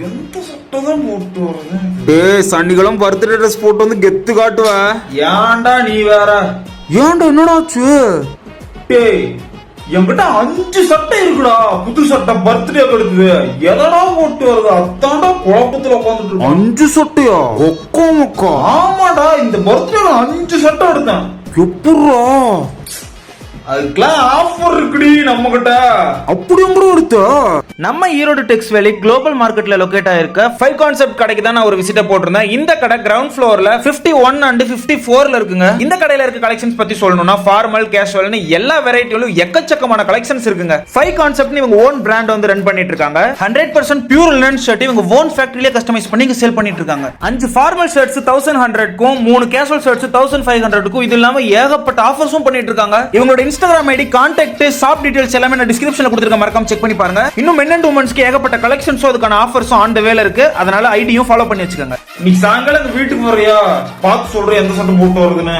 எந்த சட்டை தான் போட்டு வருது? டேய் சனிக்கிழமை பர்த்டே ட்ரெஸ் போட்டு வந்து கெத்து காட்டுவ. ஏன்டா நீ வேற? ஏன்டா என்னடா ஆச்சு? டேய் என்கிட்ட 5 சட்டை இருக்குடா, புது சட்டை பர்த்டே கெடுக்குது. எதடா போட்டு வருது? அத்தாண்டா குழப்பத்துல உட்காந்துட்டு இருக்கேன். 5 சட்டையா? ஒக்கோ மொக்கா. ஆமாடா, இந்த பர்த்டே 5 சட்டை எடுத்தேன். எப்படா? அதுக்கெல்லாம் ஆஃபர் இருக்குடி நம்ம கிட்ட. அப்படி கூட எடுத்த? நம்ம ஈரோடு டெக்ஸ் வேலி குளோபல் மார்க்கெட்ல லொகேட் ஆயிருக்க 5 கான்செப்ட் கடைக்கு தான் நான் ஒரு விசிட்ட போட்டிருந்தேன். இந்த கடை கிரவுண்ட் ஃப்ளோர்ல 51 and 54ல இருக்குங்க. இந்த கடையில இருக்க கலெக்ஷன்ஸ் பத்தி சொல்லணும்னா ஃபார்மல் கேஷுவல்னு எல்லா வெரைட்டிலும் எக்கச்சக்கமான கலெக்ஷன்ஸ் இருக்குங்க. 5 கான்செப்ட் இவங்க ஓன் பிராண்ட் வந்து ரன் பண்ணிட்டு இருக்காங்க. 100% பியூர் லினன் ஷர்ட் இவங்க ஓன் ஃபேக்டரியிலே கஸ்டமைஸ் பண்ணி சேல் பண்ணிட்டு இருக்காங்க. 5 ஃபார்மல் ஷர்ட்ஸ் 1100க்கும் 3 கேஷுவல் ஷர்ட்ஸ் 1500க்கும் இது இல்லாம ஏகப்பட்ட ஆஃபர்ஸும் பண்ணிட்டு இருக்காங்க. இவங்களோட Instagram ID, contact, shop details எல்லாமே நான் டிஸ்கிரிப்ஷன்ல கொடுத்திருக்கேன், மறக்காம செக் பண்ணி பாருங்க. இன்னும் men and women's ஏகப்பட்ட கலெக்ஷன்ஸும் அதுக்கான ஆஃபர்ஸும் ஆன் தி வேல இருக்கு. அதனால ஐடியும் ஃபாலோ பண்ணி வச்சுக்கோங்க. நீ சாயங்காலம் வீட்டுக்கு வர்றியா? பார்த்து சொல்றேன் எந்த சட்டை போட்டு வருதுன்னு.